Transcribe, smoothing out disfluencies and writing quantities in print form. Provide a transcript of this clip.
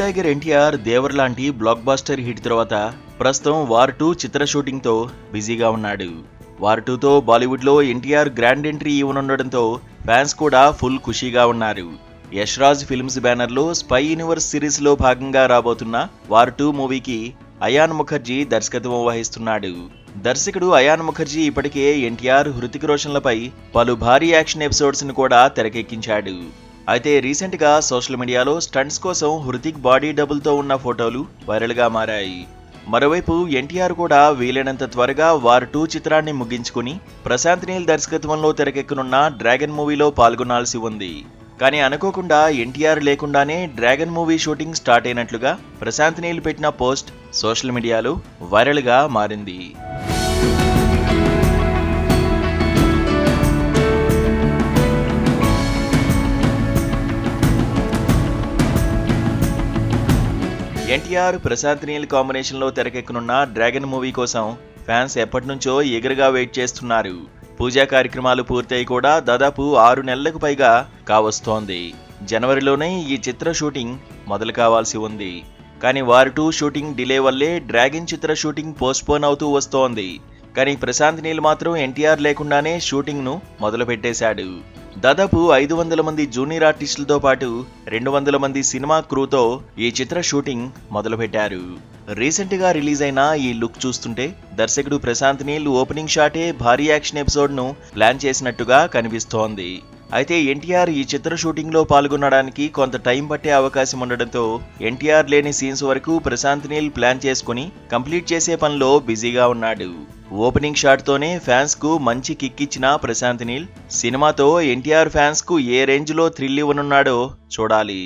Tiger NTR దేవర్ లాంటి black buster hit తర్వాత ప్రస్తుతం వార్ 2 చిత్ర షూటింగ్ తో బిజీగా ఉన్నాడు. వార్ 2తో బాలీవుడ్ లో ఎన్టీఆర్ గ్రాండ్ ఎంట్రీ ఇవ్వనుండడంతో ఫ్యాన్స్ కూడా ఫుల్ ఖుషీగా ఉన్నారు. యష్ రాజ్ ఫిల్మ్స్ బ్యానర్ లో స్పై యూనివర్స్ సిరీస్ లో భాగంగా రాబోతున్న వార్ 2 మూవీకి అయాన్ ముఖర్జీ దర్శకత్వం వహిస్తున్నాడు. దర్శకుడు అయాన్ ముఖర్జీ ఇప్పటికే ఎన్టీఆర్, హృతిక్ రోషన్లపై పలు భారీ యాక్షన్ ఎపిసోడ్స్ ను కూడా తెరకెక్కించాడు. అయితే రీసెంట్ గా సోషల్ మీడియాలో స్టంట్స్ కోసం హృతిక్ బాడీ డబుల్ తో ఉన్న ఫోటోలు వైరల్ గా మారాయి. మరోవైపు ఎన్టీఆర్ కూడా వీలైనంత త్వరగా వార్ 2 చిత్రాన్ని ముగించుకుని ప్రశాంత్ నీల్ దర్శకత్వంలో తెరకెక్కనున్న డ్రాగన్ మూవీలో పాల్గొనాల్సి ఉంది. కానీ అనుకోకుండా ఎన్టీఆర్ లేకుండానే డ్రాగన్ మూవీ షూటింగ్ స్టార్ట్ అయినట్లుగా ప్రశాంత్ నీల్ పెట్టిన పోస్ట్ సోషల్ మీడియాలో వైరల్ గా మారింది. ఎన్టీఆర్, ప్రశాంత్ నీల్ కాంబినేషన్ లో తెరకెక్కనున్న డ్రాగన్ మూవీ కోసం ఫ్యాన్స్ ఎప్పటినుంచో ఎగరగా వెయిట్ చేస్తున్నారు. పూజా కార్యక్రమాలు పూర్తయి కూడా దాదాపు 6 నెలలకు పైగా కావస్తోంది. జనవరిలోనే ఈ చిత్ర షూటింగ్ మొదలు కావాల్సి ఉంది. కానీ వార్ 2 షూటింగ్ డిలే వల్లే డ్రాగన్ చిత్ర షూటింగ్ పోస్ట్పోన్ అవుతూ వస్తోంది. కానీ ప్రశాంత్ నీల్ మాత్రం ఎన్టీఆర్ లేకుండానే షూటింగ్ ను మొదలు పెట్టేశాడు. దాదాపు 500 మంది జూనియర్ ఆర్టిస్టులతో పాటు 200 మంది సినిమా క్రూతో ఈ చిత్ర షూటింగ్ మొదలుపెట్టారు. రీసెంట్ గా రిలీజ్ అయిన ఈ లుక్ చూస్తుంటే దర్శకుడు ప్రశాంత్ నీల్ ఓపెనింగ్ షాటే భారీ యాక్షన్ ఎపిసోడ్ ను ప్లాన్ చేసినట్టుగా కనిపిస్తోంది. అయితే ఎన్టీఆర్ ఈ చిత్ర షూటింగ్ లో పాల్గొనడానికి కొంత టైం పట్టే అవకాశం ఉండడంతో ఎన్టీఆర్ లేని సీన్స్ వరకు ప్రశాంత్ నీల్ ప్లాన్ చేసుకుని కంప్లీట్ చేసే పనిలో బిజీగా ఉన్నాడు. ఓపెనింగ్ షాట్ తోనే ఫ్యాన్స్ కు మంచి కిక్ ఇచ్చిన ప్రశాంత్ నీల్ సినిమాతో ఎన్టీఆర్ ఫ్యాన్స్ కు ఏ రేంజ్ లో థ్రిల్ ఇవ్వనున్నాడో చూడాలి.